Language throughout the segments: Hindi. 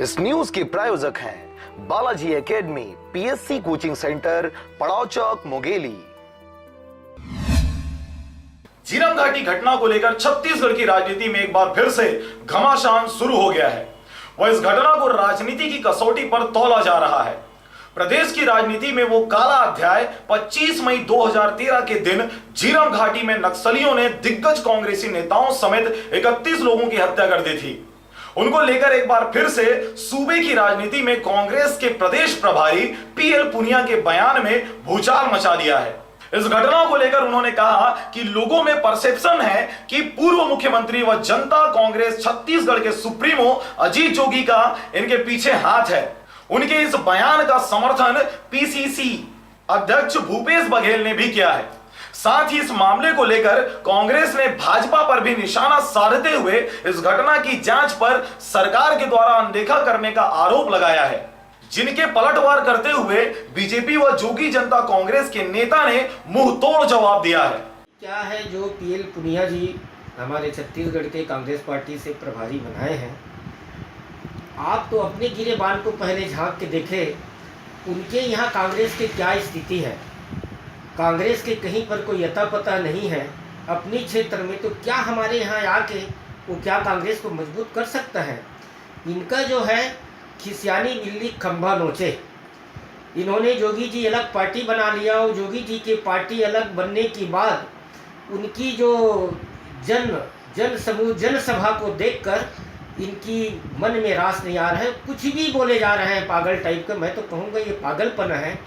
इस न्यूज के प्रायोजक हैं Balaji academy, PSC coaching centre, पड़ाव चौक, मुंगेली। झीरम घाटी घटना को लेकर छत्तीसगढ़ की राजनीति में एक बार फिर से घमासान शुरू हो गया है। वह इस घटना को राजनीति की कसौटी पर तौला जा रहा है। प्रदेश की राजनीति में वो काला अध्याय 25 मई 2013 के दिन झीरम घाटी में नक्सलियों ने दिग्गज कांग्रेसी नेताओं समेत 31 लोगों की हत्या कर दी थी। उनको लेकर एक बार फिर से सूबे की राजनीति में कांग्रेस के प्रदेश प्रभारी पीएल पुनिया के बयान में भूचाल मचा दिया है। इस घटना को लेकर उन्होंने कहा कि लोगों में परसेप्शन है कि पूर्व मुख्यमंत्री व जनता कांग्रेस छत्तीसगढ़ के सुप्रीमो अजीत जोगी का इनके पीछे हाथ है। उनके इस बयान का समर्थन पीसीसी अध्यक्ष भूपेश बघेल ने भी किया है। साथ ही इस मामले को लेकर कांग्रेस ने भाजपा पर भी निशाना साधते हुए इस घटना की जांच पर सरकार के द्वारा अनदेखा करने का आरोप लगाया है, जिनके पलटवार करते हुए बीजेपी व जोगी जनता कांग्रेस के नेता ने मुंह तोड़ जवाब दिया है। क्या है जो पीएल पुनिया जी हमारे छत्तीसगढ़ के कांग्रेस पार्टी से प्रभारी बनाए हैं, आप तो अपने गिरेबान को पहले झांक के देखें। उनके यहाँ कांग्रेस की क्या स्थिति है। कांग्रेस के कहीं पर कोई अता पता नहीं है अपने क्षेत्र में, तो क्या हमारे यहाँ आके वो क्या कांग्रेस को मजबूत कर सकता है। इनका जो है खिसियानी बिल्ली खंभा नोचे। इन्होंने जोगी जी अलग पार्टी बना लिया और जोगी जी की पार्टी अलग बनने के बाद उनकी जो जनसभा को देखकर इनकी मन में रास नहीं आ रहा है। कुछ भी बोले जा रहे हैं पागल टाइप का। मैं तो कहूँगा ये पागलपन है।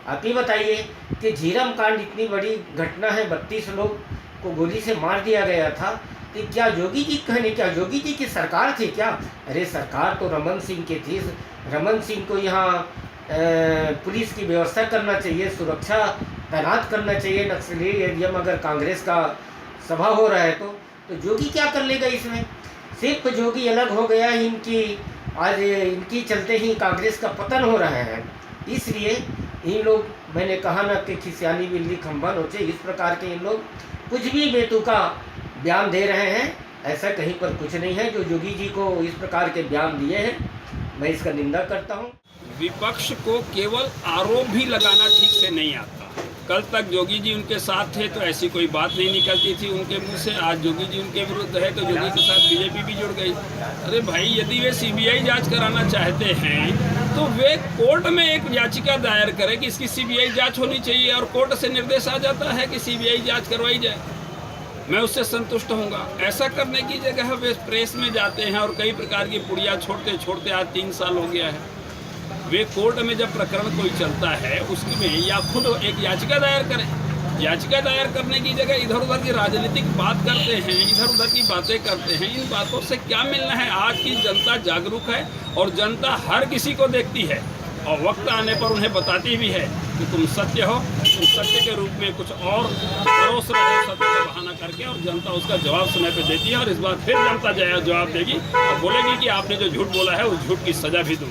आप ही बताइए कि झीरम कांड इतनी बड़ी घटना है, 32 लोग को गोली से मार दिया गया था, कि क्या जोगी जी कहने क्या जोगी जी की सरकार थी क्या? अरे सरकार तो रमन सिंह की थी। रमन सिंह को यहाँ पुलिस की व्यवस्था करना चाहिए, सुरक्षा तैनात करना चाहिए नक्सली एरिया में। अगर कांग्रेस का सभा हो रहा है तो जोगी क्या कर लेगा इसमें? सिर्फ जोगी अलग हो गया, आज इनकी चलते ही कांग्रेस का पतन हो रहा है। इसलिए इन लोग, मैंने कहा ना कि खिसियानी बिल्ली खंभा नोचे, इस प्रकार के इन लोग कुछ भी बेतुका बयान दे रहे हैं। ऐसा कहीं पर कुछ नहीं है। जो जोगी जी को इस प्रकार के बयान दिए हैं, मैं इसका निंदा करता हूं। विपक्ष को केवल आरोप भी लगाना ठीक से नहीं आता। कल तक जोगी जी उनके साथ थे तो ऐसी कोई बात नहीं निकलती थी उनके मुंह से। आज जोगी जी उनके विरुद्ध है तो जोगी के साथ बीजेपी भी जुड़ गई। अरे भाई, यदि वे सीबीआई जांच कराना चाहते हैं तो वे कोर्ट में एक याचिका दायर करें कि इसकी सीबीआई जांच होनी चाहिए, और कोर्ट से निर्देश आ जाता है कि सीबीआई जांच करवाई जाए। मैं उससे संतुष्ट होऊंगा। ऐसा करने की जगह वे प्रेस में जाते हैं और कई प्रकार की पुड़िया छोड़ते छोड़ते आज 3 साल हो गया है। वे कोर्ट में जब प्रकरण कोई चलता है उसमें या खुद एक याचिका दायर करें। याचिका दायर करने की जगह इधर उधर की राजनीतिक बात करते हैं, इधर उधर की बातें करते हैं। इन बातों से क्या मिलना है? आज की जनता जागरूक है और जनता हर किसी को देखती है और वक्त आने पर उन्हें बताती भी है कि तुम सत्य हो। तुम सत्य के रूप में कुछ और परोस रहे हो सत्य का बहाना करके, और जनता उसका जवाब समय पे देती है। और इस बार फिर जनता जवाब देगी और बोलेगी कि आपने जो झूठ बोला है उस झूठ की सजा भी दूँ।